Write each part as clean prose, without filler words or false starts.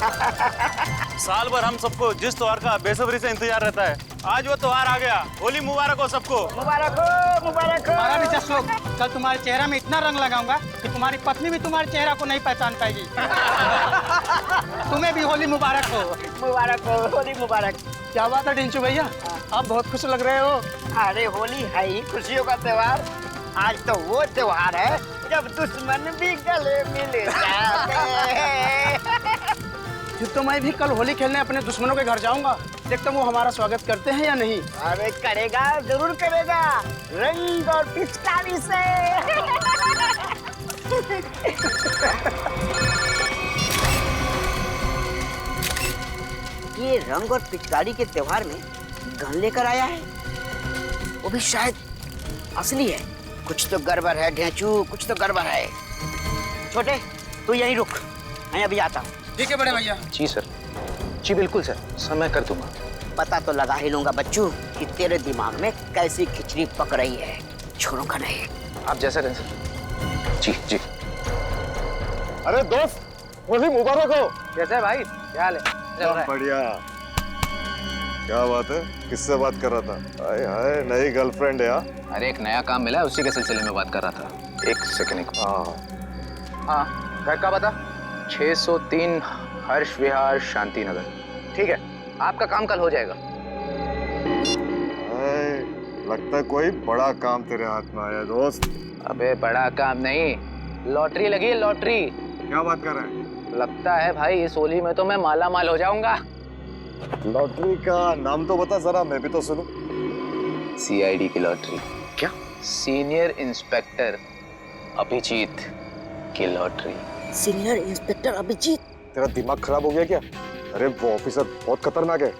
साल भर हम सबको जिस त्योहार का बेसब्री से इंतजार रहता है, आज वो त्योहार आ गया। होली मुबारक हो सबको। मुबारक हो, मुबारक हो। हमारा भी जश्न हो। कल तुम्हारे चेहरा में इतना रंग लगाऊंगा कि तुम्हारी पत्नी भी तुम्हारे चेहरा को नहीं पहचान पाएगी। तुम्हें भी होली मुबारक हो। मुबारक हो, होली मुबारक। क्या बात है डिंचू भैया, आप बहुत खुश लग रहे हो। अरे होली है ही खुशियों का त्योहार। आज तो वो त्योहार है जब दुश्मन भी गले मिल जाते हैं। तो मैं भी कल होली खेलने अपने दुश्मनों के घर जाऊंगा, देखता हूँ वो हमारा स्वागत करते हैं या नहीं। अरे करेगा, जरूर करेगा, रंग और पिचकारी से। ये रंग और पिचकारी के त्योहार में गन लेकर आया है, वो भी शायद असली है। कुछ तो गड़बड़ है ढेंचू, कुछ तो गड़बड़ है। छोटे तू यहीं रुक, मैं अभी आता हूँ। ठीक है बड़े भैया। जी सर, जी बिल्कुल सर, समय कर दूंगा। पता तो लगा ही लूंगा बच्चू कि तेरे दिमाग में कैसी खिचड़ी पक रही है, छोड़ूंगा नहीं। आप जैसा कहें सर। जी जी। अरे दोस्त, होली मुबारक हो। कैसा है भाई, क्या हाल है? बढ़िया। क्या बात है, किससे बात कर रहा था? हाय हाय, नई गर्लफ्रेंड है? अरे एक नया काम मिला है, उसी के सिलसिले में बात कर रहा था। एक सेकंड। हाँ, घर का पता 603 हर्ष विहार शांति नगर। ठीक है, आपका काम कल हो जाएगा। लगता है कोई बड़ा काम तेरे हाथ में आया दोस्त। अबे बड़ा काम नहीं, लॉटरी लगी है, लॉटरी। क्या बात कर रहे हैं? लगता है भाई इस होली में तो मैं माला माल हो जाऊंगा। लॉटरी का नाम तो बता जरा, मैं भी तो सुनूं। CID की लॉटरी। क्या? सीनियर इंस्पेक्टर अभिजीत की लॉटरी। Senior inspector Abhijit? तेरा दिमाग खराब हो गया क्या? अरे वो ऑफिसर बहुत खतरनाक है।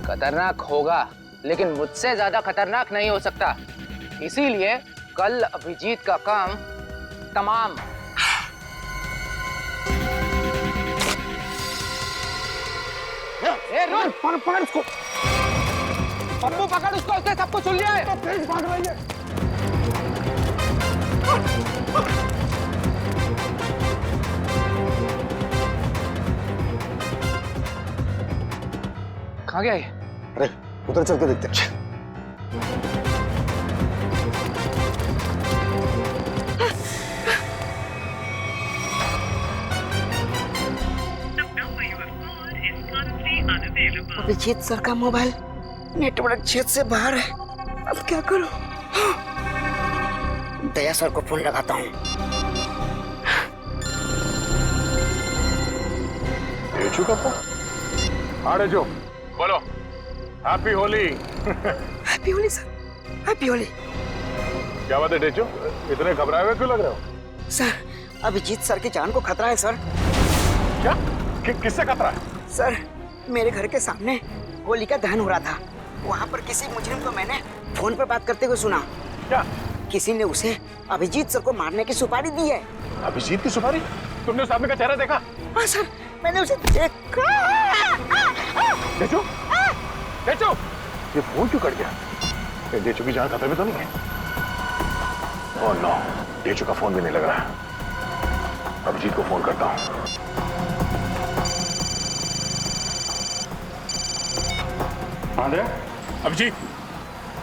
खतरनाक होगा, लेकिन मुझसे ज्यादा खतरनाक नहीं हो सकता। इसीलिए कल अभिजीत का काम तमाम। ए रुक, पकड़ उसको। पप्पू पकड़ उसको, उसने सबको सुन लिया है। तेज भाग रही है। कहाँ गया ये? अरे उधर चल के देखते हैं। अभिजीत सर का मोबाइल नेटवर्क क्षेत्र से बाहर है, अब क्या करूं? दया सर को फोन लगाता हूँ। डेचू का फोन? हाँ डेचू, बोलो। Happy Holi. Happy Holi sir, happy Holi. क्या बात है डेचू, इतने घबराए हुए क्यों लग रहे हो? सर, अभिजीत सर की जान को खतरा है सर। क्या? किससे खतरा है? सर, मेरे घर के सामने होली का दहन हो रहा था, वहाँ पर किसी मुजरिम को मैंने फोन पर बात करते हुए सुना। क्या? किसी ने उसे अभिजीत सर को मारने की सुपारी दी है। अभिजीत की सुपारी? तुमने उस आदमी का चेहरा देखा? हाँ सर, मैंने उसे देखा। डेचू, डेचू, ये फोन क्यों कट गया? ये डेचू की जान खतरे में तो नहीं है? ओह नो, डेचू का फोन भी नहीं लग रहा है। अभिजीत को फोन करता हूँ। अभिजीत,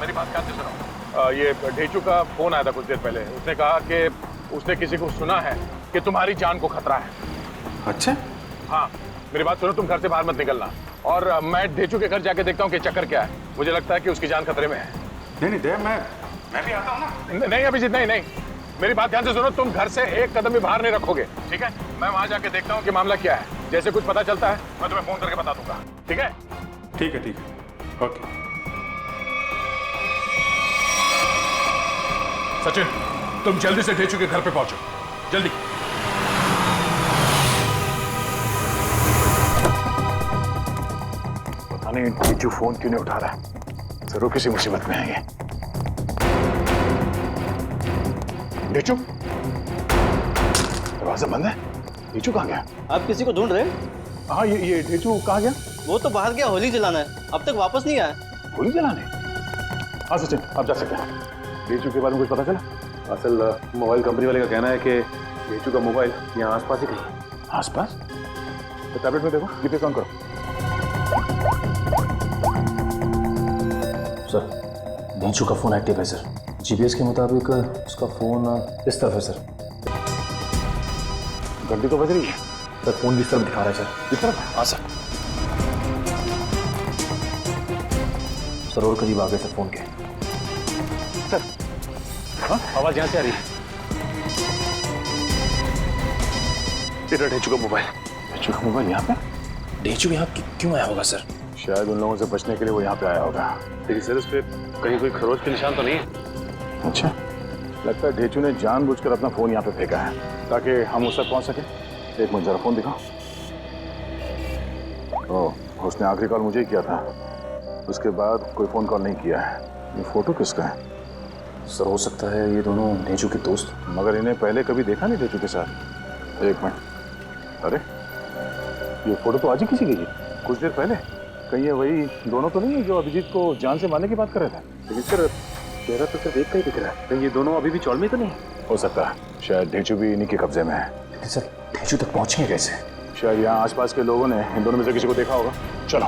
मेरी बात ध्यान से सुनो। ये ढेचू का फोन आया था कुछ देर पहले। उसने कहा कि उसने किसी को सुना है कि तुम्हारी जान को खतरा है। अच्छा? हाँ, मेरी बात सुनो, तुम घर से बाहर मत निकलना। और मैं ढेचू के घर जाके देखता हूँ कि चक्कर क्या है। मुझे लगता है कि उसकी जान खतरे में है। नहीं दे, मैं भी आता हूँ ना। नहीं अभिजीत, नहीं, मेरी बात ध्यान से सुनो। तुम घर से एक कदम भी बाहर नहीं रखोगे, ठीक है? मैं वहां जाके देखता हूँ कि मामला क्या है। जैसे कुछ पता चलता है मैं तुम्हें फोन करके बता दूंगा, ठीक है? ठीक है, ओके। सचिन, तुम जल्दी से ढेचू के घर पे पहुंचो, जल्दी। पता नहीं ढेचू फोन क्यों नहीं उठा रहा है। जरूर किसी मुसीबत में है ये। ढेचू, दरवाजा बंद है। ढेचू कहाँ गया? आप किसी को ढूंढ रहे हैं? हाँ, ये ढेचू कहाँ गया? वो तो बाहर गया होली जलाना है, अब तक वापस नहीं आया। होली जलाने? हाँ सचिन, आप जा सकते हैं। ढेचू के बारे में कुछ पता चला? असल मोबाइल कंपनी वाले का कहना है कि ढेचू का मोबाइल यहाँ आसपास ही कहीं। आसपास? टैबलेट में देखो, जीपीएस ऑन करो। सर डेंचू का फोन एक्टिव है सर। जीपीएस के मुताबिक उसका फोन इस तरफ है सर। घंटी तो बज रही है सर फोन भी इस तरफ दिखा रहा है सर। इस तरफ। हाँ सर। सर और करीब आ गए सर फोन के। सर हाँ, आवाज यहाँ से आ रही है। तेरा डेंचू का मोबाइल। डेंचू का मोबाइल यहाँ पे? डेंचू यहाँ क्यों आया होगा सर? शायद उन लोगों से बचने के लिए वो यहाँ पे आया होगा। लेकिन सर इस पे कहीं कोई खरोच के निशान तो नहीं है? अच्छा, लगता है ढेचू ने जानबूझकर अपना फोन यहाँ पे फेंका है ताकि हम उस तक पहुँच सके। एक मिनट जरा फोन दिखाओ। ओह, उसने आखिरी कॉल मुझे ही किया था, उसके बाद कोई फोन कॉल नहीं किया है। ये फोटो किसका है? सर हो सकता है ये दोनों डेंचू के दोस्त। मगर इन्हें पहले कभी देखा नहीं ढेचू के साथ। एक मिनट, अरे ये फोटो तो आज ही किसी की थी, कुछ देर पहले। कहीं ये वही दोनों तो नहीं है जो अभिजीत को जान से मारने की बात कर रहे थे? लेकिन सर चेहरा तो सिर्फ एक का ही दिख रहा है। कहीं ये दोनों अभी भी चौल में तो नहीं? हो सकता है, शायद ढेचू भी इन्हीं के कब्जे में है। लेकिन सर डेंचू तक पहुंचेंगे कैसे? शायद यहाँ आसपास के लोगों ने इन दोनों में से किसी को देखा होगा। चलो।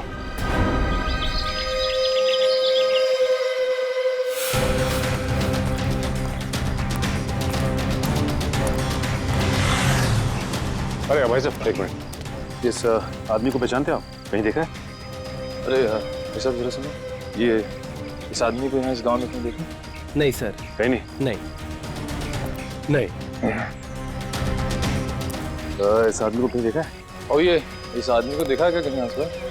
अरे भाई साहब एक मिनट, इस आदमी को पहचानते आप? कहीं देखा है? अरे ऐसा जरा सुनो, ये इस आदमी को यहाँ इस गांव में कहीं देखा? नहीं सर। कहीं नहीं? नहीं। इस आदमी को कहीं देखा है? और ये इस आदमी को देखा है क्या कहीं आसपास?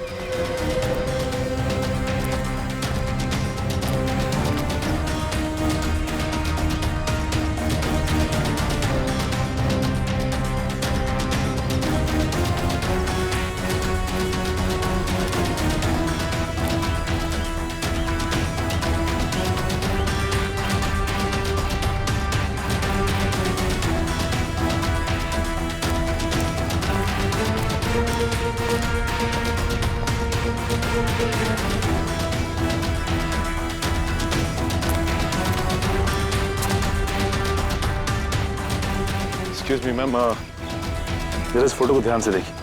एक्सक्यूज मी मैम, जरा इस फोटो को ध्यान से देखिए।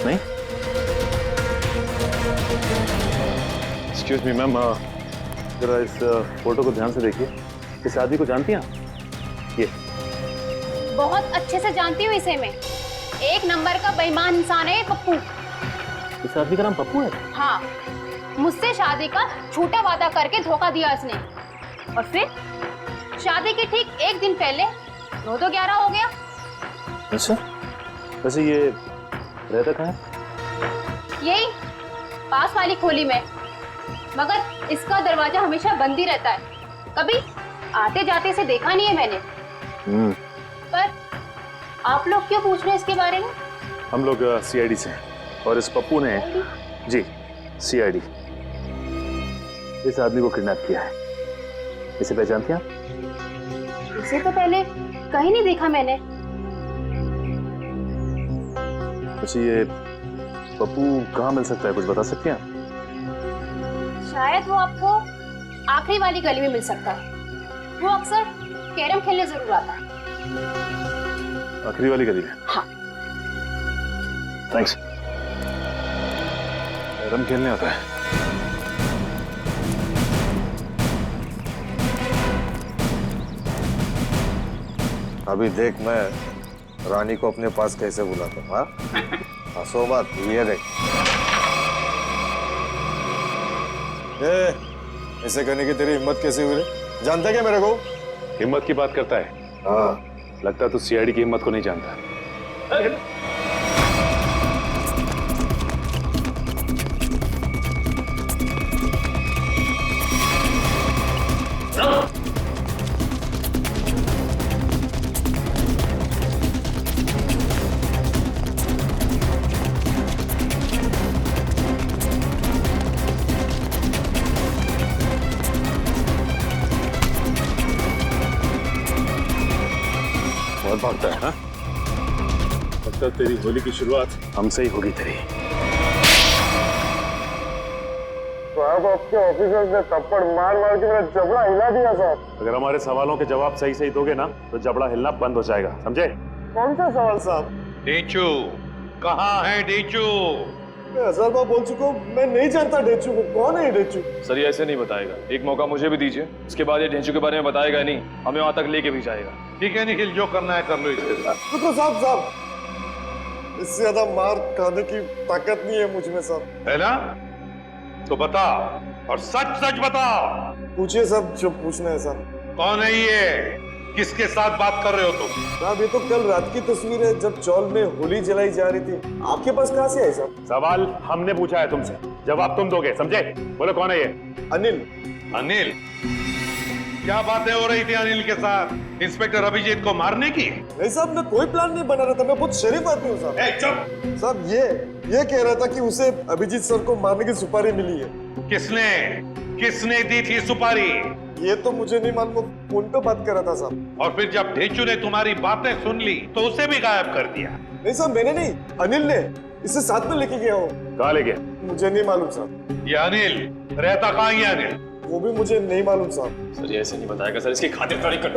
नहीं? एक्सक्यूज मी मैम, जरा इस फोटो को ध्यान से देखिए। इस आदमी को जानती हैं आप? ये बहुत अच्छे से जानती हूँ इसे मैं। एक नंबर का बेईमान इंसान है पप्पू। इस आदमी का नाम पप्पू है? हाँ, मुझसे शादी का झूठा वादा करके धोखा दिया इसने, और फिर शादी के ठीक एक दिन पहले 9-11 हो गया। अच्छा, वैसे ये रहता कहाँ है? यही पास वाली खोली में, मगर इसका दरवाजा हमेशा बंद ही रहता है। कभी आते जाते से देखा नहीं है मैंने। पर आप लोग क्यों पूछ रहे हैं इसके बारे में? हम लोग सीआईडी से हैं, और इस पप्पू ने जी सीआईडी इस आदमी को किडनैप किया है। इसे पहचानती हैं आप? इसे तो पहले कहीं नहीं देखा मैंने। वैसे ये पप्पू कहाँ मिल सकता है, कुछ बता सकती हैं आप? शायद वो आपको आखिरी वाली गली में मिल सकता है। वो अक्सर कैरम खेलने जरूर आता है। आखिरी वाली गली में? हाँ। थैंक्स। कैरम खेलने आता है? अभी देख मैं रानी को अपने पास कैसे बुलाता हूँ। हंसो मत, ये देख। ऐसे करने की तेरी हिम्मत कैसे हुई रे? जानता क्या मेरे को? हिम्मत की बात करता है? हाँ। लगता है तू सीआईडी की हिम्मत को नहीं जानता। बहुत भागता है ना? लगता है तेरी होली की शुरुआत हमसे ही होगी तेरी। तो आपके ऑफिसर्स ने थप्पड़ मार मार के मेरा जबड़ा हिला दिया साहब। अगर हमारे सवालों के जवाब सही सही दोगे ना तो जबड़ा हिलना बंद हो जाएगा, समझे? कौन सा सवाल साहब? डेचू कहाँ है डेचू? मैं 1000 बार बोल चुका हूँ, मैं नहीं जानता डेचू को। कौन है ये डेचू? सर ये ऐसे नहीं बताएगा, एक मौका मुझे भी दीजिए, उसके बाद ये ढेंचू के बारे में बताएगा नहीं, हमें वहां तक लेके भी जाएगा। ठीक है निखिल, जो करना है कर लो इसके साथ। रुको साहब, इससे ज्यादा मार खाने की ताकत नहीं है मुझ में साहब। है ना? तो बता, और सच सच बता। पूछिए साहब जो पूछना है साहब। कौन है ये? किसके साथ बात कर रहे हो तुम? साहब ये तो कल रात की तस्वीर है जब चौल में होली जलाई जा रही थी। आपके पास कहाँ से आई साहब? सवाल हमने पूछा है तुमसे, जवाब तुम दोगे, समझे? बोलो कौन है ये? अनिल। अनिल? क्या बातें हो रही थी अनिल के साथ? इंस्पेक्टर अभिजीत को मारने की? नहीं साहब, मैं कोई प्लान नहीं बना रहा था, मैं बहुत शरीफ आदमी हूँ साहब। चुप! साहब ये कह रहा था कि उसे अभिजीत सर को मारने की सुपारी मिली है। किसने दी थी सुपारी? ये तो मुझे नहीं मालूम, फोन पे बात कर रहा था साहब। और फिर जब ढेंचू ने तुम्हारी बातें सुन ली तो उसे भी गायब कर दिया? नहीं साहब, मैंने नहीं, अनिल ने। इसे साथ में लेके गया हूँ। कहाँ ले गया? मुझे नहीं मालूम साहब। ये अनिल रहता कहाँ है? अनिल वो भी मुझे नहीं मालूम साहब। सर ये ऐसे नहीं बताएगा सर, इसकी खातिरदारी कर।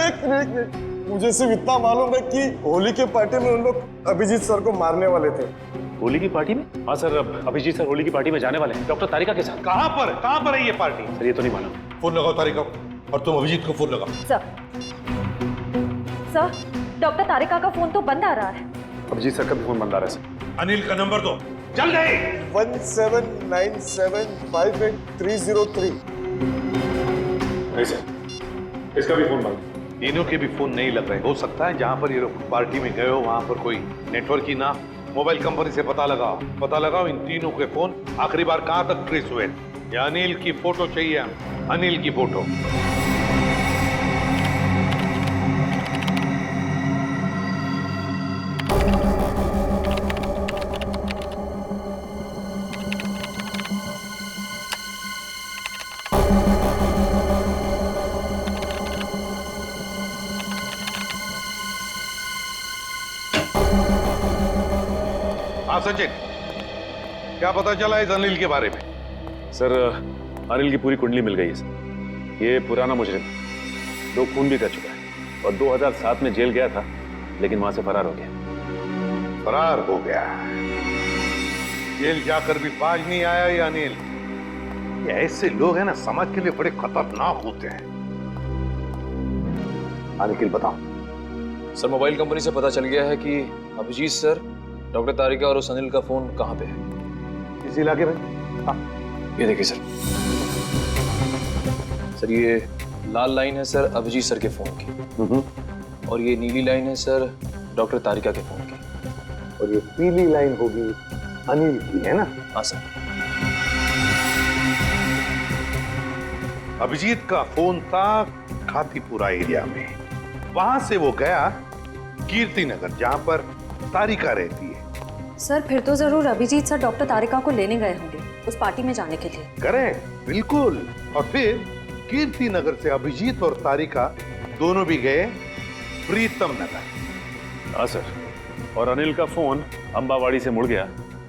एक मिनट, मुझे सिर्फ इतना मालूम है कि होली के पार्टी में उन लोग अभिजीत सर को मारने वाले थे। होली की पार्टी में? हाँ सर, अभिजीत सर होली की पार्टी में जाने वाले हैं डॉक्टर तारिका के साथ। कहाँ पर है ये पार्टी? सर ये तो नहीं मालूम। फोन लगाओ तारिका, और तुम अभिजीत को फोन लगाओ। सर डॉक्टर तारिका का फोन तो बंद आ रहा है। अभिजीत सर का भी फोन बंद आ रहा है सर। अनिल का नंबर दो, जल्दी। 17975830 नहीं सर, इसका भी फोन बंद। तीनों के भी फोन नहीं लग रहे। हो सकता है जहाँ पर ये लोग पार्टी में गए हो वहाँ पर कोई नेटवर्क ही ना। मोबाइल कंपनी से पता लगाओ इन तीनों के फोन आखिरी बार कहाँ तक ट्रेस हुए। या अनिल की फोटो चाहिए, अनिल की फोटो। हाँ सचिन, क्या पता चला इस अनिल के बारे में? सर अनिल की पूरी कुंडली मिल गई है सर। ये पुराना मुजरिम, 2 खून भी कर चुका है और 2007 में जेल गया था, लेकिन वहां से फरार हो गया। फरार हो गया? जेल जाकर भी बाज नहीं आया ये अनिल। ये ऐसे लोग हैं ना, समाज के लिए बड़े खतरनाक होते हैं। अनिल बताओ। सर मोबाइल कंपनी से पता चल गया है कि अभिजीत सर, डॉक्टर तारिका और उस अनिल का फोन कहाँ पे है। इस इलाके में? हाँ। ये देखिए सर ये लाल लाइन है सर अभिजीत सर के फोन की, और ये नीली लाइन है सर डॉक्टर तारिका के फोन की, और ये पीली लाइन होगी अनिल की, है ना? हाँ सर। अभिजीत का फोन था खातीपुरा एरिया में। वहां से वो गया कीर्ति नगर, जहां पर तारिका रहती है। सर फिर तो जरूर अभिजीत सर डॉक्टर तारिका को लेने गए होंगे उस पार्टी में जाने के लिए। करेक्ट, बिल्कुल। और फिर कीर्ति नगर से अभिजीत और तारिका दोनों भी गए प्रीतम नगर। हाँ सर, और अनिल का फोन अंबावाड़ी से मुड़ गया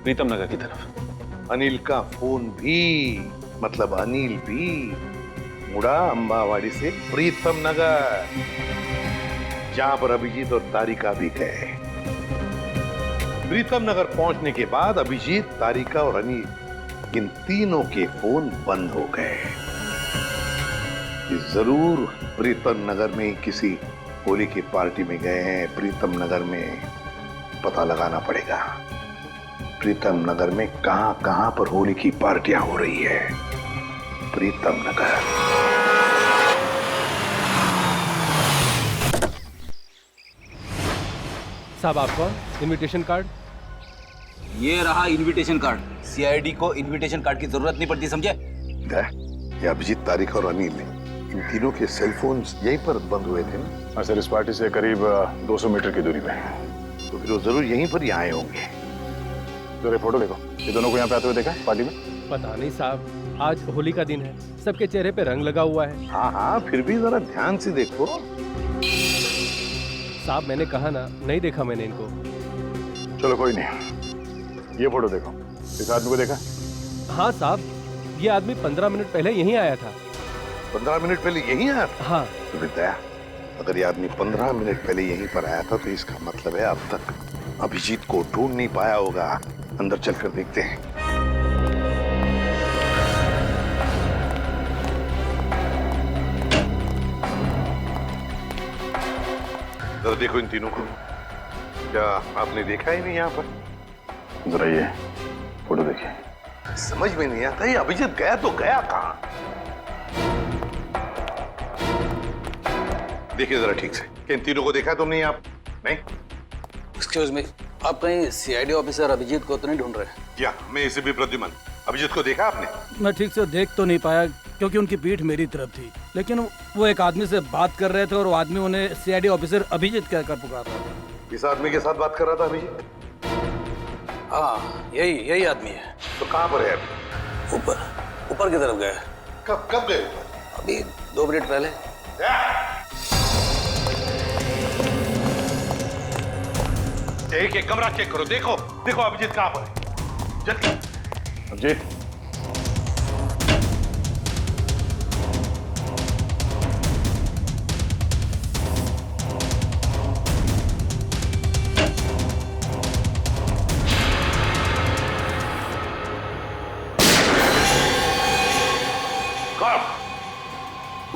प्रीतम नगर की तरफ। अनिल का फोन भी, मतलब अनिल भी मुड़ा अंबावाड़ी से प्रीतम नगर, जहां पर अभिजीत और तारिका भी गए। प्रीतम नगर पहुंचने के बाद अभिजीत, तारिका और अनिल, इन तीनों के फोन बंद हो गए। जरूर प्रीतम नगर में किसी होली की पार्टी में गए हैं। प्रीतम नगर में पता लगाना पड़ेगा, प्रीतम नगर में कहां कहां पर होली की पार्टियां हो रही है। प्रीतम नगर। साहब आपका इनविटेशन कार्ड। ये रहा इनविटेशन कार्ड। सीआईडी को इनविटेशन कार्ड की जरूरत नहीं पड़ती, समझे? ये अभिजीत, तारिका और अनिल, इन तीनों के सेलफोन यहीं पर बंद हुए थे ना? हाँ सर, इस पार्टी से करीब 200 मीटर की दूरी पे। तो फिर वो जरूर यहीं पर ही आए होंगे। जरा फोटो देखो, ये दोनों को यहाँ पे आते हुए देखा है पार्टी में? पता नहीं साहब, आज होली का दिन है, सबके चेहरे पे रंग लगा हुआ है। हाँ हाँ, फिर भी जरा ध्यान से देखो। साहब मैंने कहा ना, नहीं देखा मैंने इनको। चलो कोई नहीं, ये फोटो देखो, इस आदमी को देखा? हाँ साहब, ये आदमी 15 मिनट पहले यहीं आया था। 15 मिनट पहले यहीं आया था? हाँ। तो फिर दया, अगर ये आदमी 15 मिनट पहले यहीं पर आया था तो इसका मतलब है अब तक अभिजीत को ढूंढ नहीं पाया होगा। अंदर चलकर देखते हैं। जरा देखो इन तीनों को, क्या आपने देखा ही नहीं यहाँ पर? जरा ये फोटो देखिए। समझ में नहीं आता ये अभिजीत गया तो गया कहाँ? देखिए जरा ठीक से, इन तीनों को देखा तुमने आप? नहीं? एक्सक्यूज मी, आप कहीं सीआईडी ऑफिसर अभिजीत को तो नहीं ढूंढ रहे? या मैं इसे भी प्रद्युमन, अभिजीत को देखा आपने? मैं ठीक से देख तो नहीं पाया क्योंकि उनकी पीठ मेरी तरफ थी, लेकिन वो एक आदमी से बात कर रहे थे और वो आदमी उन्हें सीआईडी ऑफिसर अभिजीत कहकर पुकार रहा था। इस आदमी के साथ बात कर रहा था अभिजीत? हाँ, यही आदमी है। तो कहाँ पर है अभी? ऊपर की तरफ गए। कब गए? अभी 2 मिनट पहले। एक कमरा चेक करो, देखो अभिजीत कहाँ पर है। जल्दी।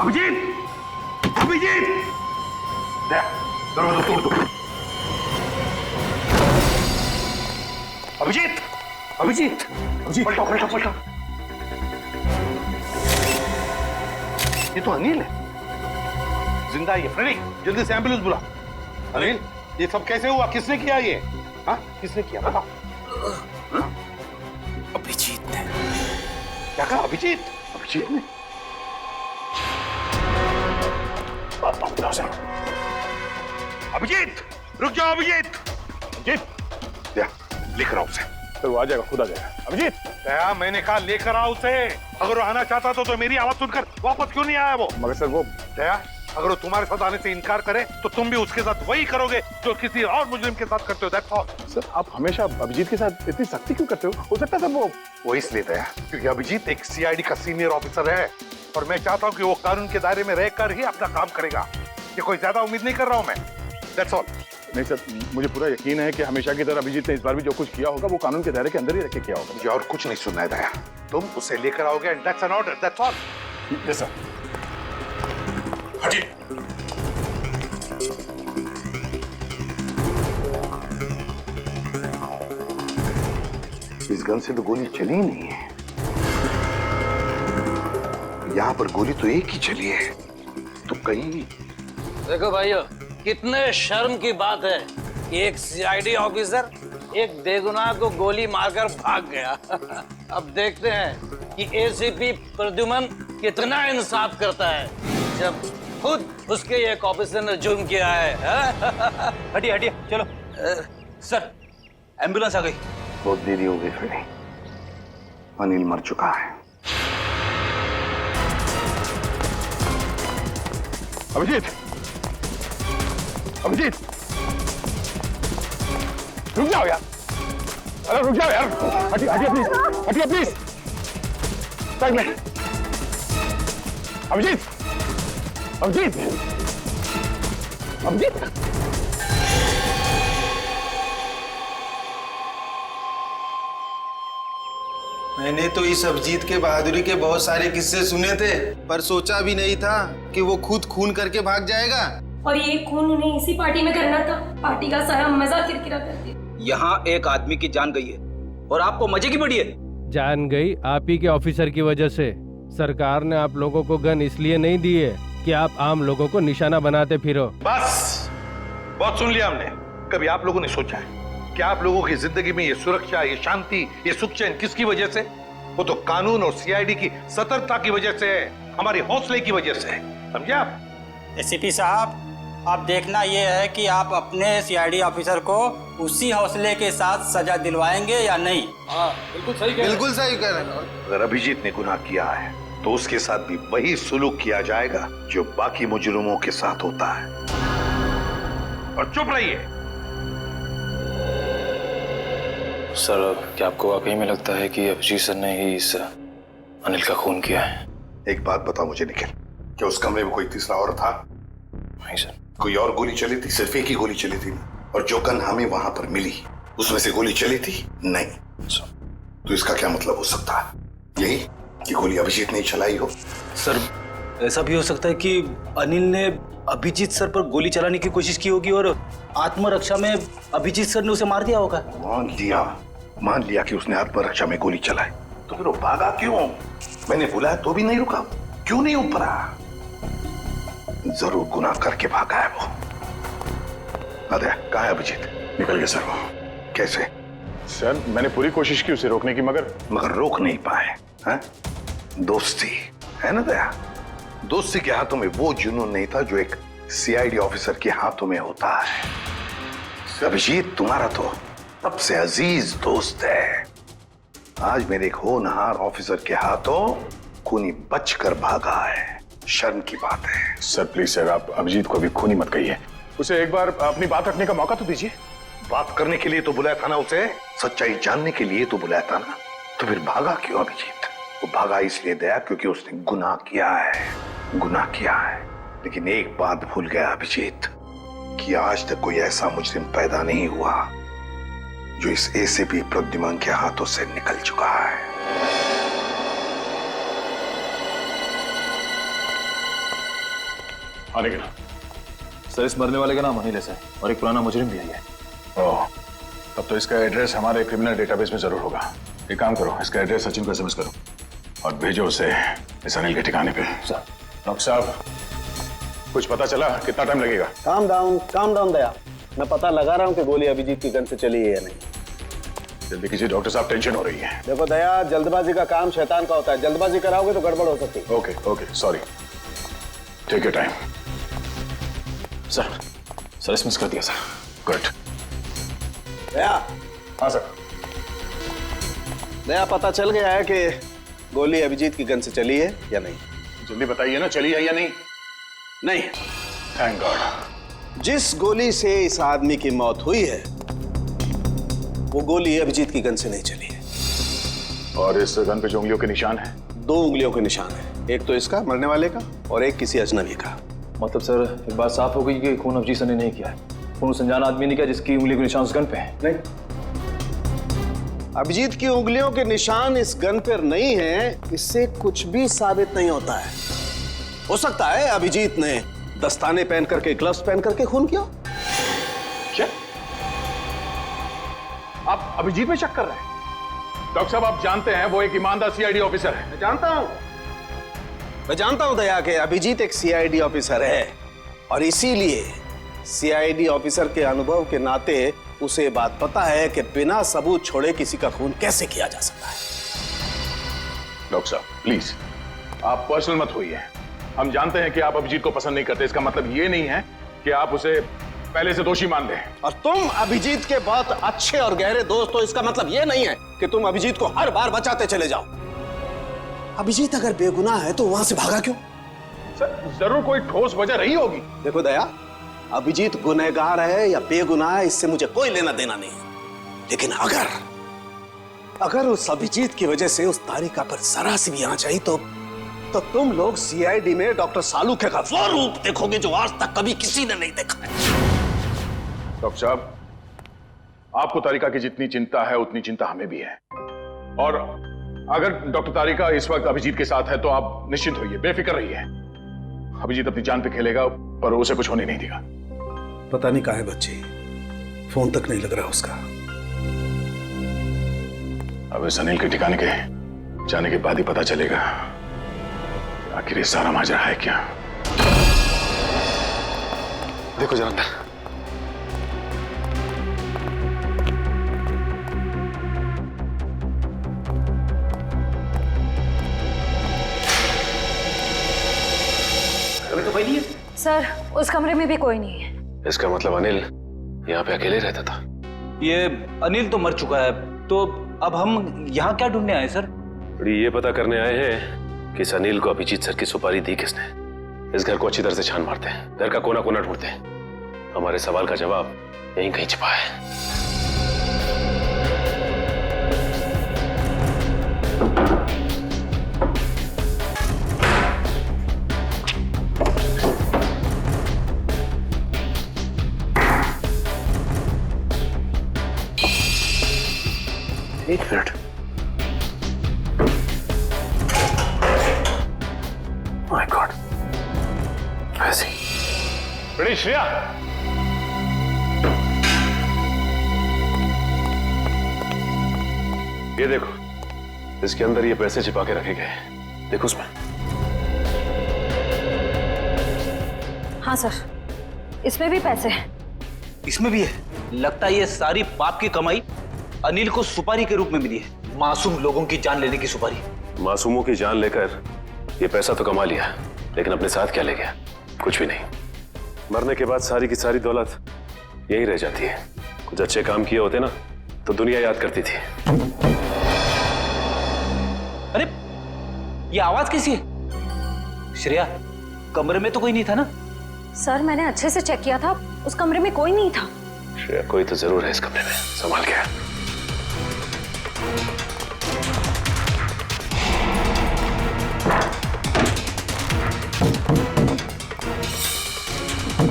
अभिजीत, अभिजीत, दरवाजा तोड़ दो। अभिजीत, पलटो। ये तो अनिल है, जिंदा है ये। फ्रेडी, जल्दी से एम्बुलेंस बुला। अनिल, ये सब कैसे हुआ? किसने किया ये? हाँ, किसने किया बताओ? अभिजीत ने। क्या कहा? अभिजीत ने? अभिजीत, रुक जाओ अभिजीत। लिख रहा हूं उसे। सर वो आ जाएगा, खुद आ जाएगा। अभिजीत, क्या मैंने कहा लेकर आओ उसे। अगर वो आना चाहता तो मेरी आवाज सुनकर वापस क्यों नहीं आया वो? मगर सर वो दया, अगर वो तुम्हारे साथ आने से इनकार करे तो तुम भी उसके साथ वही करोगे जो किसी और मुजरिम के साथ करते हो। That's all. सर आप हमेशा अभिजीत के साथ इतनी सख्ती क्यों करते हो सकता है सर वो इसलिए दया क्योंकि अभिजीत एक सीआईडी का सीनियर ऑफिसर है और मैं चाहता हूँ कि वो कानून के दायरे में रहकर ही अपना काम करेगा। ये कोई ज्यादा उम्मीद नहीं कर रहा हूँ मैं। That's all. नहीं सर, मुझे पूरा यकीन है कि हमेशा की तरह अभिजीत ने इस बार भी जो कुछ किया होगा वो कानून के दायरे के अंदर ही रख के किया होगा। मुझे और कुछ नहीं सुनना है दया, तुम उसे लेकर आओगे and that's an order. That's all. Yes sir. हटिए। इस गन से तो गोली चली ही नहीं है। यहाँ पर गोली तो एक ही चली है, तो कहीं। देखो भाइयों, कितने शर्म की बात है कि एक सीआईडी ऑफिसर एक बेगुनाह को गोली मारकर भाग गया। अब देखते हैं कि एसीपी प्रद्युमन कितना इंसाफ करता है जब खुद उसके एक ऑफिसर ने जुर्म किया है। हटिए चलो। सर, एम्बुलेंस आ गई। बहुत देरी हो गई फ्रेडी, अनिल मर चुका है। अभिजीत, रुक जाओ यार। अरे रुक जाओ यार। हटिए प्लीज। साइड में। अभिजीत। मैंने तो इस अभिजीत के बहादुरी के बहुत सारे किस्से सुने थे, पर सोचा भी नहीं था कि वो खुद खून करके भाग जाएगा। और ये खून उन्हें इसी पार्टी में करना था। पार्टी का सारा मजा किरकिरा कर दिया। यहाँ एक आदमी की जान गई है और आपको मजे की पड़ी है। जान गई आप ही के ऑफिसर की वजह से। सरकार ने आप लोगों को गन इसलिए नहीं दी है कि आप आम लोगों को निशाना बनाते फिरो। बस, बहुत सुन लिया हमने। कभी आप लोगों ने सोचा है कि आप लोगों की जिंदगी में ये सुरक्षा, ये शांति, ये सुख चैन किसकी वजह से? वो तो कानून और सीआईडी की सतर्कता की वजह से है, हमारी हौसले की वजह से। समझे आप? एसीपी साहब, अब देखना ये है कि आप अपने सीआईडी ऑफिसर को उसी हौसले के साथ सजा दिलवाएंगे या नहीं। हाँ, बिल्कुल सही कह रहे हैं। अगर अभिजीत ने गुनाह किया है तो उसके साथ भी वही सुलूक किया जाएगा जो बाकी मुजरिमों के साथ होता है। और चुप रहिए। सर, क्या आपको वाकई में लगता है कि अभिजीत सर ने ही इस अनिल का खून किया है? एक बात बताओ मुझे निखिल, क्या उस कमरे में कोई तीसरा और था? नहीं सर। कोई और गोली चली थी? सिर्फ एक ही गोली चली थी ना? और जो गन हमें वहां पर मिली उसमें से गोली चली थी? नहीं सर। तो इसका क्या मतलब हो सकता है? यही कि गोली अभिजीत ने चलाई हो? सर ऐसा भी हो सकता है कि अनिल ने अभिजीत सर पर गोली चलाने की कोशिश की होगी और आत्मरक्षा में अभिजीत सर ने उसे मार दिया होगा। मान लिया कि उसने आत्मरक्षा में गोली चलाई, तो फिर वो भागा क्यों? मैंने बुलाया तो भी नहीं रुका, क्यों नहीं उपरा? जरूर गुनाह करके भागा है वो। अरे कहाँ है अभिजीत? निकल गया सर वो। कैसे? सर मैंने पूरी कोशिश की उसे रोकने की, मगर रोक नहीं पाए। हैं? दोस्ती है ना दया? दोस्ती के हाथों में वो जुनून नहीं था जो एक सीआईडी ऑफिसर के हाथों में होता है। अभिजीत तुम्हारा तो सबसे अजीज दोस्त है। आज मेरे एक होनहार ऑफिसर के हाथों खूनी बचकर भागा है। शर्म की बात है। सर प्लीज सर, आप अभिजीत को अभी खूनी मत कहिए, उसे एक बार अपनी बात रखने का मौका तो दीजिए। बात करने के लिए तो बुलाया था ना उसे, सच्चाई जानने के लिए तो बुलाया था ना, तो फिर भागा क्यों अभिजीत? वो भागा इसलिए दया क्योंकि उसने गुनाह किया है। लेकिन एक बात भूल गया अभिजीत कि आज तक कोई ऐसा मुजरिम पैदा नहीं हुआ जो इस एसीपी प्रद्युमन के हाथों से निकल चुका है। आने के ना सर इस मरने वाले का नाम अनिल है और एक पुराना मुजरिम भी है। ओह, तब तो इसका एड्रेस हमारे क्रिमिनल डेटाबेस में जरूर होगा। एक काम करो, इसका एड्रेस सचिन को एसएमएस करो और भेजो उसे इस अनिल के ठिकाने पे। सर। डॉक्टर साहब कुछ पता चला? कितना टाइम लगेगा? काम डाउन दया, मैं पता लगा रहा हूँ कि गोली अभिजीत की गन से चली है या नहीं। जल्दी कीजिए डॉक्टर साहब, टेंशन हो रही है। देखो दया, जल्दबाजी का काम शैतान का होता है, जल्दबाजी कराओगे तो गड़बड़ हो सकती है। Okay sorry, take your time. Sir SMS कर दिया सर। गुड। दया। हाँ सर। दया, पता चल गया है कि गोली अभिजीत की गन से चली है या नहीं? जल्दी बताइए ना, चली है या नहीं? नहीं। Thank God. जिस गोली से इस आदमी की मौत हुई है वो गोली अभिजीत की गन से नहीं चली है। और इस गन पे जो उंगलियों के निशान है? 2 उंगलियों के निशान है, एक तो इसका मरने वाले का और एक किसी अजनबी का। मतलब सर एक बात साफ हो गई कि खून अभिजीत सर ने नहीं किया है, खून उस अनजान आदमी ने किया जिसकी उंगली के निशान उस गन पे है। नहीं, अभिजीत की उंगलियों के निशान इस गन पर नहीं है, इससे कुछ भी साबित नहीं होता है। हो सकता है अभिजीत ने दस्ताने पहन करके, ग्लव्स पहन करके खून किया। क्या आप अभिजीत में शक कर रहे हैं? डॉक्टर साहब आप जानते हैं वो एक ईमानदार सीआईडी ऑफिसर है। मैं जानता हूं दया कि अभिजीत एक सीआईडी ऑफिसर है और इसीलिए सीआईडी ऑफिसर के अनुभव के नाते उसे बात पता है कि बिना सबूत छोड़े किसी का खून कैसे किया जा सकता है। डॉक्टर साहब प्लीज आप पर्सनल मत होइए। हम जानते हैं कि आप अभिजीत को पसंद नहीं करते, इसका मतलब ये नहीं है कि आप उसे पहले से दोषी मान लें। और तुम अभिजीत के बहुत अच्छे और गहरे दोस्त हो, इसका मतलब ये नहीं है कि तुम अभिजीत को हर बार बचाते चले जाओ। अभिजीत अगर बेगुनाह है तो वहां से भागा क्यों? सर जरूर कोई ठोस वजह रही होगी। देखो दया, अभिजीत गुनहगार है या बेगुनाह है इससे मुझे कोई लेना देना नहीं है, लेकिन अगर उस अभिजीत की वजह से उस तारिका पर जरा सी भी आंच आई तो तुम लोग सीआईडी में डॉक्टर सालूखे का वो रूप देखोगे जो आज तक कभी किसी ने नहीं देखा है। डॉक्टर साहब आपको तारिका की जितनी चिंता है उतनी चिंता हमें भी है, और अगर डॉक्टर तारिका इस वक्त अभिजीत के साथ है तो आप निश्चिंत होइए, बेफिक्र रहिए। अभिजीत अपनी जान पे खेलेगा पर उसे कुछ होने नहीं देगा। पता नहीं कहाँ है बच्ची, फोन तक नहीं लग रहा उसका। अब इस अनिल के ठिकाने के जाने के बाद ही पता चलेगा आखिर ये सारा माजरा है क्या। देखो जलंधर, अभी तो कोई नहीं है सर, उस कमरे में भी कोई नहीं है। इसका मतलब अनिल यहाँ पे अकेले रहता था। ये अनिल तो मर चुका है, तो अब हम यहाँ क्या ढूंढने आए सर? ये पता करने आए हैं कि इस अनिल को अभिजीत सर की सुपारी दी किसने। इस घर को अच्छी तरह से छान मारते हैं, घर का कोना कोना ढूंढते हैं। हमारे सवाल का जवाब यहीं कहीं छिपा है। एक मिनट। माय गॉड, ऐसे बड़ी श्रेया, ये देखो, इसके अंदर ये पैसे छिपा के रखे गए, देखो उसमें। हाँ सर, इसमें भी पैसे हैं। इसमें भी है। लगता है ये सारी पाप की कमाई अनिल को सुपारी के रूप में मिली है, मासूम लोगों की जान लेने की सुपारी। मासूमों की जान लेकर ये पैसा तो कमा लिया, लेकिन अपने साथ क्या ले गया? कुछ भी नहीं। मरने के बाद सारी की सारी दौलत यही रह जाती है। कुछ अच्छे काम किए होते ना तो दुनिया याद करती थी। अरे ये आवाज कैसी है? श्रेया, कमरे में तो कोई नहीं था ना? सर मैंने अच्छे से चेक किया था, उस कमरे में कोई नहीं था। श्रेया, कोई तो जरूर है इस कमरे में, संभाल के।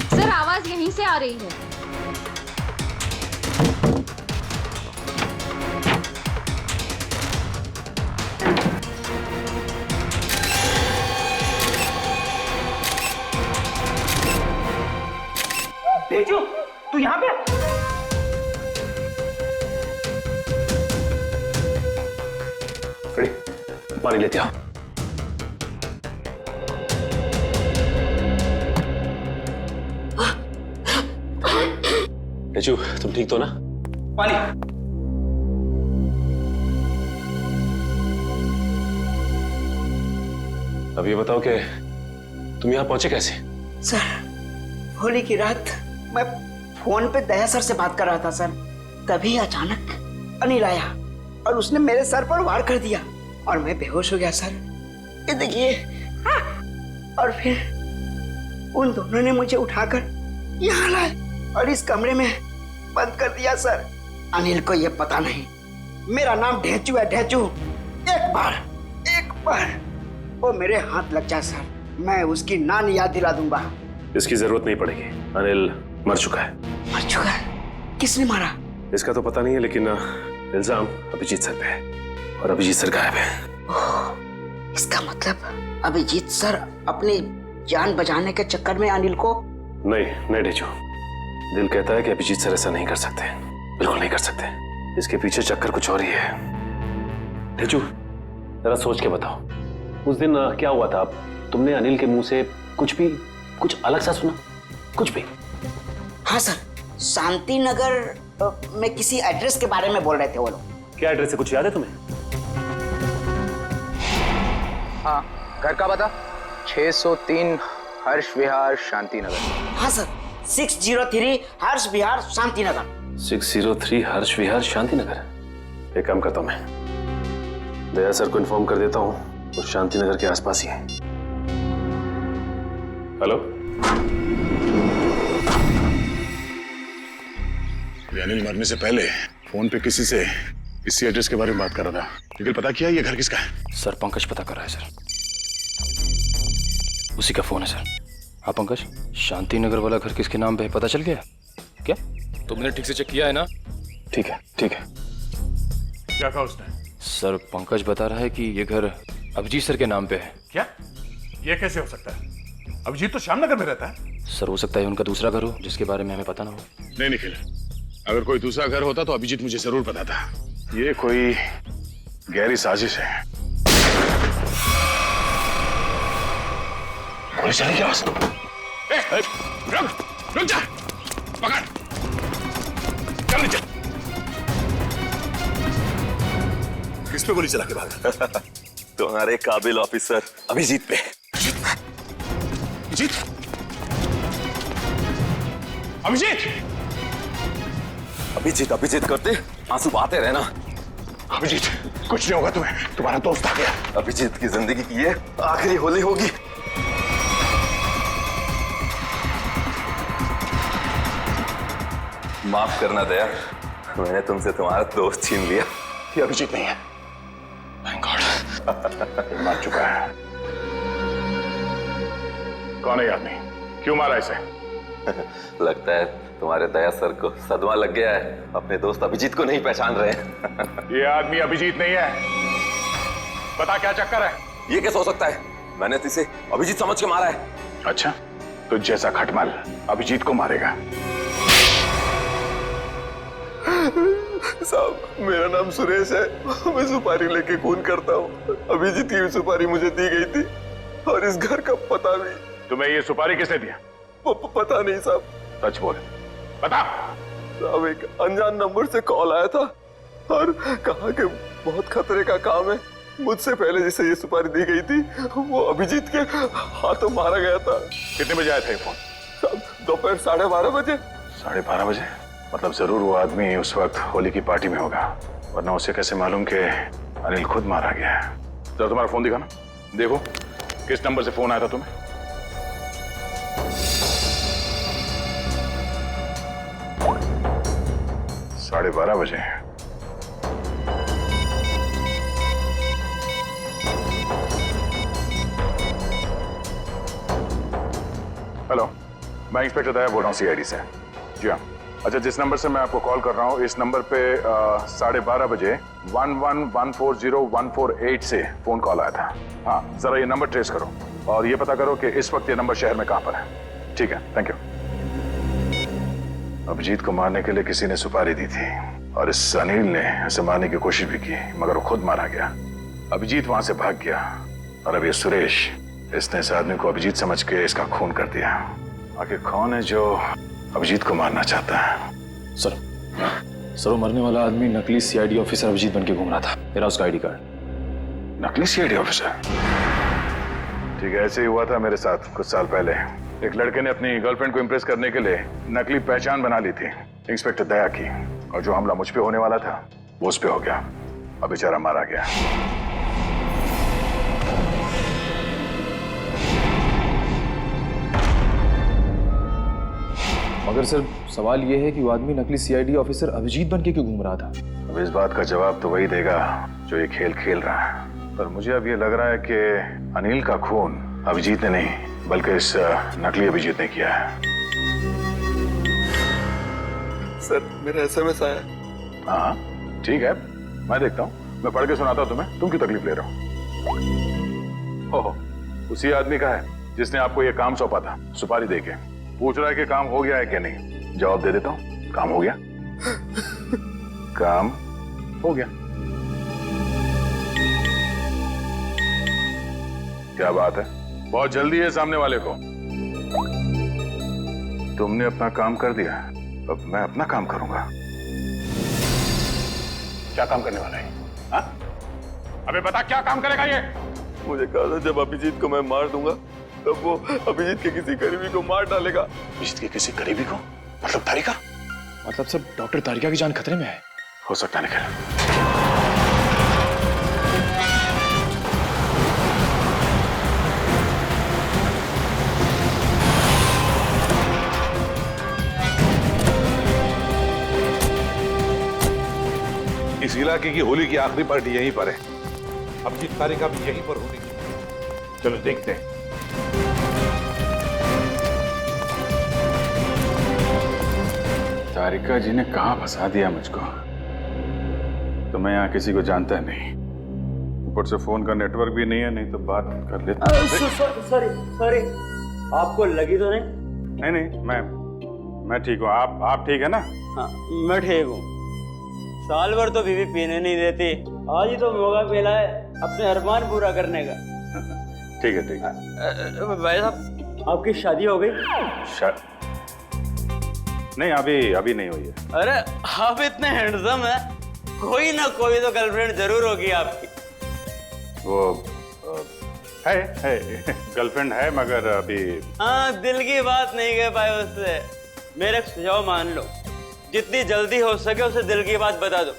सर आवाज यहीं से आ रही है। तेजू, तू यहाँ पे? पानी लेते आओ। तेजू, तुम ठीक तो ना? पानी। अब ये बताओ कि तुम यहाँ पहुंचे कैसे? सर, होली की रात मैं फोन पे दया सर से बात कर रहा था सर, तभी अचानक अनिल आया और उसने मेरे सर पर वार कर दिया और मैं बेहोश हो गया सर। ये देखिए। और फिर उन दोनों ने मुझे उठाकर यहाँ लाए और इस कमरे में बंद कर दिया सर। अनिल को ये पता नहीं मेरा नाम ढेंचू है, ढेंचू। एक बार वो मेरे हाथ लग जाए सर, मैं उसकी नानी याद दिला दूंगा। इसकी जरूरत नहीं पड़ेगी, अनिल मर चुका है। मर चुका है? किसने मारा? इसका तो पता नहीं है, लेकिन इल्जाम अभिजीत सर पे है और अभिजीत सर गायब है। इसका मतलब अभिजीत सर अपनी जान बचाने के चक्कर में अनिल को? नहीं ढेंचू, दिल कहता है कि अभिजीत सर ऐसा नहीं कर सकते, बिल्कुल नहीं कर सकते। इसके पीछे चक्कर कुछ और ही है। ढेंचू, जरा सोच के बताओ, उस दिन क्या हुआ था? तुमने अनिल के मुंह से कुछ अलग सा सुना? कुछ भी? हाँ सर, शांति नगर में किसी एड्रेस के बारे में बोल रहे थे वो लोग। क्या एड्रेस है, कुछ याद है तुम्हें? हाँ, घर का पता 603 हर्ष विहार शांति नगर। हाँ सर, 603 हर्ष विहार शांति नगर। 603 हर्ष विहार शांति नगर। एक काम करता हूं, मैं दया सर को इन्फॉर्म कर देता हूं, वो शांति नगर के आसपास ही है। हेलो, अनिल मरने से पहले फोन पे किसी से इसी एड्रेस के बारे में बात कर रहा था, लेकिन पता किया ये घर किसका है? सर पंकज पता कर रहा है सर, उसी का फोन है सर। हाँ पंकज, शांति नगर वाला घर किसके नाम पे है पता चल गया क्या? तुमने ठीक से चेक किया है ना? ठीक है। क्या कहा उसने? सर पंकज बता रहा है कि ये घर अभिजीत सर के नाम पे है। क्या? ये कैसे हो सकता है? अभिजीत तो श्यामनगर में रहता है। सर हो सकता है उनका दूसरा घर हो जिसके बारे में हमें पता ना हो। नहीं निखिल, अगर कोई दूसरा घर होता तो अभिजीत मुझे जरूर पता था। ये कोई गहरी साजिश है। गोली चली क्या? रुक जा, पकड़, चल नीचे। किस पे गोली चला के भागा? तुम्हारे काबिल ऑफिसर अभिजीत पे। अभिजीत? अभिजीत? अभिजीत करते आंसू बहाते रहना। अभिजीत, कुछ नहीं होगा तुम्हें, तुम्हारा दोस्त आ गया। अभिजीत की जिंदगी की ये आखिरी होली होगी। माफ करना दया, मैंने तुमसे तुम्हारा दोस्त छीन लिया। ये अभिजीत नहीं है। Thank God। मार चुका है। कौन है आदमी? क्यों मारा इसे? लगता है तुम्हारे दया सर को सदमा लग गया है, अपने दोस्त अभिजीत को नहीं पहचान रहे हैं। ये आदमी अभिजीत नहीं है, बता क्या चक्कर है? ये कैसे हो सकता है? मैंने तो इसे अभिजीत समझ के मारा है। अच्छा, तो जैसा खटमल अभिजीत को मारेगा। साहब, मेरा नाम सुरेश है, मैं सुपारी लेके खून करता हूँ। अभिजीत की सुपारी मुझे दी गई थी और इस घर का पता भी। तुम्हें ये सुपारी किसने दिया? पता नहीं साहब। सच बोल, बता। साहब, एक अनजान नंबर से कॉल आया था और कहा कि बहुत खतरे का काम है। मुझसे पहले जिसे ये सुपारी दी गई थी वो अभिजीत के हाथों मारा गया था। कितने बजे आया था ये फोन? साहब, दोपहर 12:30 बजे। 12:30 बजे? मतलब जरूर वो आदमी उस वक्त होली की पार्टी में होगा, वरना उसे कैसे मालूम कि अनिल खुद मारा गया है? जरा तुम्हारा फोन दिखाना, देखो किस नंबर से फोन आया था तुम्हें। साढ़े 12 बजे। हेलो, मैं इंस्पेक्टर दया बोल रहा हूँ सीआईडी से। जी हाँ। अच्छा, जिस नंबर से मैं आपको कॉल कर रहा हूँ, इस नंबर पे 12:30 बजे 11140148 से फोन कॉल आया था। हाँ, जरा ये नंबर ट्रेस करो और ये पता करो कि इस वक्त ये नंबर शहर में कहाँ पर है। ठीक है, थैंक यू। अभिजीत को मारने के लिए किसी ने सुपारी दी थी और इस अनिल ने इसे मारने की कोशिश भी की, मगर वो खुद मारा गया। अभिजीत वहां से भाग गया और अब ये सुरेश, इसने इस आदमी को अभिजीत समझ के इसका खून कर दिया। आखिर कौन है जो अभिजीत को मारना चाहता है? सर, वो मरने वाला आदमी नकली सीआईडी ऑफिसर अभिजीत बन के घूम रहा था। मेरा उसका आईडी कार्ड। नकली सीआईडी ऑफिसर? ठीक है, ऐसे ही हुआ था मेरे साथ कुछ साल पहले। एक लड़के ने अपनी गर्लफ्रेंड को इम्प्रेस करने के लिए नकली पहचान बना ली थी, इंस्पेक्टर दया की, और जो हमला मुझ पे होने वाला था वो उस पे हो गया। अब बेचारा मारा गया। मगर सर, सवाल ये है कि वो आदमी नकली सीआईडी ऑफिसर अभिजीत बन के क्यों घूम रहा था? अब इस बात का जवाब तो वही देगा जो ये खेल खेल रहा है, पर मुझे अब ये लग रहा है कि अनिल का खून अभिजीत ने नहीं बल्कि इस नकली अभिजीत ने किया है। सर, मेरा एसएमएस आया। हाँ, ठीक है, मैं देखता हूँ, मैं पढ़ के सुनाता हूँ तुम्हें। तुम क्यों तकलीफ ले रहे हो? उसी आदमी का है जिसने आपको ये काम सौंपा था, सुपारी देके। पूछ रहा है कि काम हो गया है क्या नहीं। जवाब दे देता हूँ, काम हो गया। काम हो गया। क्या बात है, बहुत जल्दी है सामने वाले को। तुमने अपना काम कर दिया, अब मैं अपना काम करूंगा। क्या काम करने वाला है? हाँ? अबे बता, क्या काम करेगा ये? मुझे कहा था जब अभिजीत को मैं मार दूंगा तब वो अभिजीत के किसी करीबी को मार डालेगा। अभिजीत के किसी करीबी को? मतलब तारिका? मतलब सब डॉक्टर तारिका की जान खतरे में है। हो सकता है निखिल। इस इलाके की होली की आखिरी पार्टी यहीं पर है। अभिजीत तारिका भी यहीं पर होगी। चलो देखते हैं। तारिका जी ने कहां फंसा दिया मुझको। तो मैं यहाँ किसी को जानता नहीं, ऊपर से फोन का नेटवर्क भी नहीं है, नहीं तो बात कर लेता। सॉरी, आपको लगी तो नहीं? नहीं, मैं ठीक हूँ। आप ठीक है ना? हाँ, मैं ठीक हूँ। साल भर तो बीवी पीने नहीं देती, आज ही तो मौका मिला है अपने अरमान पूरा करने का। ठीक है। भाई साहब, आपकी शादी हो गई? नहीं, अभी नहीं हुई है। अरे आप इतने हैंडसम हैं, कोई ना कोई तो गर्लफ्रेंड जरूर होगी आपकी। वो है गर्लफ्रेंड है, मगर अभी। हाँ, दिल की बात नहीं कह पाए उससे। मेरा सुझाव मान लो, जितनी जल्दी हो सके उसे दिल की बात बता दो।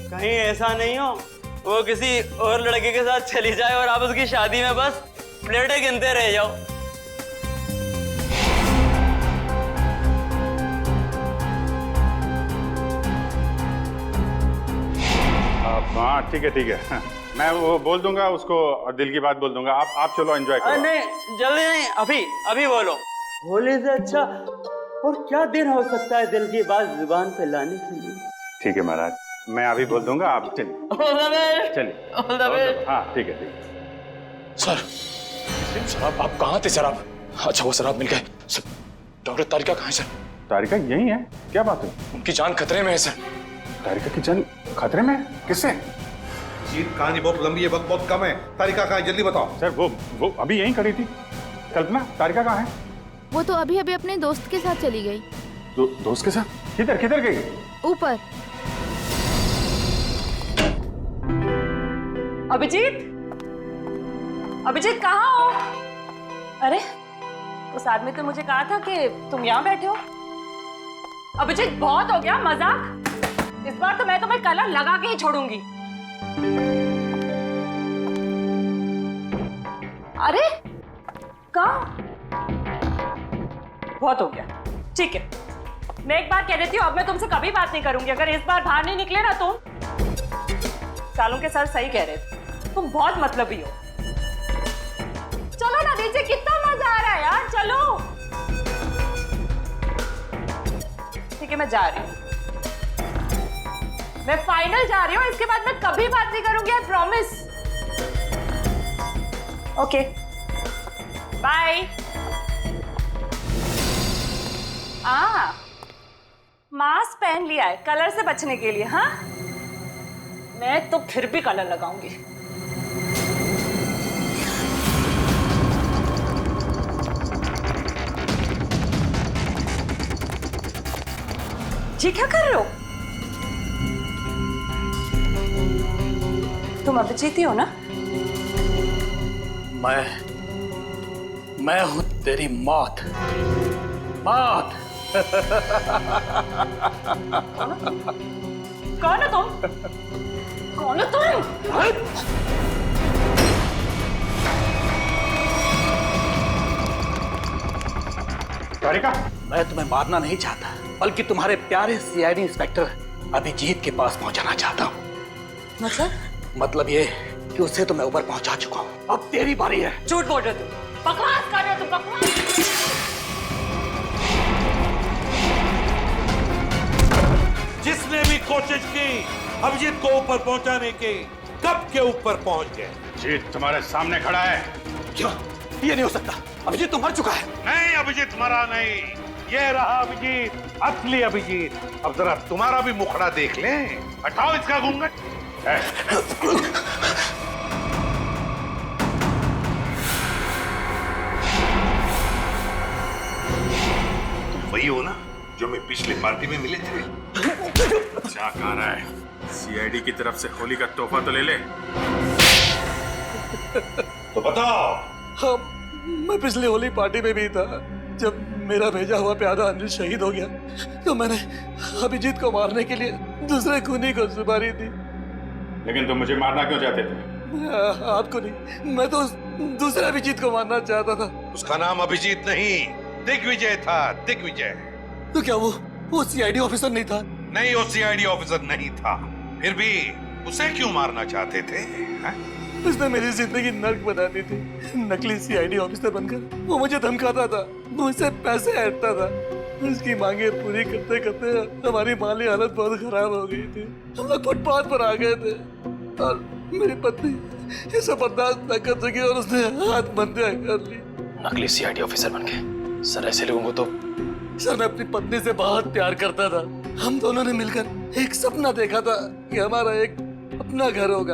कहीं ऐसा नहीं हो वो किसी और लड़के के साथ चली जाए और आप उसकी शादी में बस प्लेटें गिनते रह जाओ। हाँ, ठीक है। मैं वो बोल दूंगा उसको और दिल की बात बोल दूंगा। आप चलो एंजॉय करो। नहीं, जल्दी नहीं, अभी बोलो। होली से अच्छा और क्या दिन हो सकता है दिल की बात जुबान पे लाने के लिए। ठीक है महाराज, मैं अभी बोल दूंगा, आप चलिए चलिए। हाँ ठीक है ठीक है। सर शराब, आप कहाँ थे सर आप? अच्छा वो शराब मिल गए सर। डॉक्टर तारिका कहाँ है सर? तारिका यही है, क्या बात है? उनकी जान खतरे में है सर। तारिका की जान खतरे में? किससे? जीत, कहानी बहुत लंबी है, वक्त बहुत कम है। तारिका कहाँ है, जल्दी बताओ। सर वो अभी यहीं खड़ी थी। कल्पना, तारिका कहाँ है? वो तो अभी अभी अपने दोस्त के साथ चली गई। दोस्त के साथ? किधर गई? ऊपर। अभिजीत कहाँ हो? अरे उस आदमी ने मुझे कहा था कि तुम यहाँ बैठे हो। अभिजीत बहुत हो गया मजाक, इस बार तो मैं तुम्हें कलर लगा के ही छोड़ूंगी। अरे कहाँ? बहुत हो गया, ठीक है मैं एक बार कह देती हूँ, अब मैं तुमसे कभी बात नहीं करूंगी अगर इस बार बाहर नहीं निकले ना तुम। सालों के सर सही कह रहे थे, तुम बहुत मतलबी हो। चलो ना नीचे, कितना मजा आ रहा है यार, चलो। ठीक है मैं जा रही हूँ, मैं फाइनल जा रही हूँ, इसके बाद मैं कभी बात नहीं करूंगी, I promise. Okay bye. Mask पहन लिया है कलर से बचने के लिए। हाँ मैं तो फिर भी कलर लगाऊंगी। ये क्या कर रहे हो? तुम अभिजीत ही हो ना? मैं हूं तेरी मौत। मौत। कौन हो तुम? कौन हो तुम? तारिका, मैं तुम्हें मारना नहीं चाहता, बल्कि तुम्हारे प्यारे सीआईडी इंस्पेक्टर अभिजीत के पास पहुंचाना चाहता हूँ। मतलब ये कि उससे तो मैं ऊपर पहुंचा चुका हूँ, अब तेरी बारी है। झूठ बोल रहे हो तुम, बकवास कर रहे हो तुम, बकवास। जिसने भी कोशिश की अभिजीत को ऊपर पहुंचाने की, कब के ऊपर पहुंच गए। जीत तुम्हारे सामने खड़ा है। क्यों? ये नहीं हो सकता, अभिजीत तो मर चुका है। नहीं, अभिजीत मरा नहीं, ये रहा अभिजीत, असली अभिजीत। अब जरा तुम्हारा भी मुखड़ा देख लें। हटाओ इसका घूंघट। तुम वही हो ना जो मैं पिछले पार्टी में मिले थे? क्या कह रहा है? सीआईडी की तरफ से होली का तोहफा तो ले ले। तो बताओ। हाँ, मैं पिछली होली पार्टी में भी था। जब मेरा भेजा हुआ प्यादा अनिल शहीद हो गया तो मैंने अभिजीत को मारने के लिए दूसरे खूनी को सुपारी दी। लेकिन तुम मुझे मारना क्यों चाहते थे? आपको नहीं, मैं तो दूसरे अभिजीत को मारना चाहता था। उसका नाम अभिजीत नहीं, दिग्विजय था, दिग्विजय। तो क्या वो सीआईडी ऑफिसर नहीं था? नहीं, वो सीआईडी ऑफिसर नहीं था। फिर भी उसे क्यों मारना चाहते थे? उसने मेरी जिंदगी नर्क बना दी थी। नकली सीआईडी ऑफिसर बनकर वो मुझे धमकाता था, मुझसे पैसे ऐंठता था। उसकी मांगे पूरी करते करते हमारी माली हालत बहुत खराब हो गई थी। हम लोग फुटपाथ पर आ गए थे और मेरी पत्नी ये सब बर्दाश्त न कर सकी और उसने हाथ बंधे कर ली। नकली सीआईडी ऑफिसर बन गए सर। ऐसे लोगों को तो सर, मैं अपनी पत्नी से बहुत प्यार करता था। हम दोनों ने मिलकर एक सपना देखा था कि हमारा एक अपना घर होगा,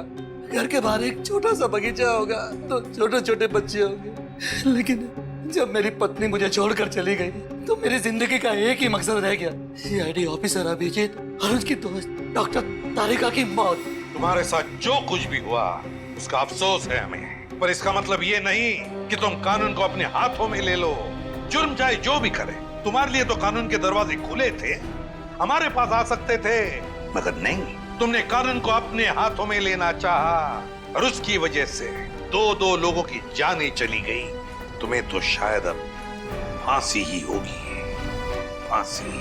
घर के बाहर एक छोटा सा बगीचा होगा, तो छोटे छोटे बच्चे होंगे। लेकिन जब मेरी पत्नी मुझे छोड़कर चली गई तो मेरी जिंदगी का एक ही मकसद रह गया, सीआईडी ऑफिसर अभिजीत और उसकी दोस्त डॉक्टर तारिका की मौत। तुम्हारे साथ जो कुछ भी हुआ उसका अफसोस है हमें, पर इसका मतलब ये नहीं कि तुम कानून को अपने हाथों में ले लो। जुर्म चाहे जो भी करे, तुम्हारे लिए तो कानून के दरवाजे खुले थे, हमारे पास आ सकते थे, मगर नहीं, तुमने कानून को अपने हाथों में लेना चाहा और उसकी वजह से दो लोगों की जानें चली गई। तुम्हें तो शायद अब फांसी ही होगी, फांसी।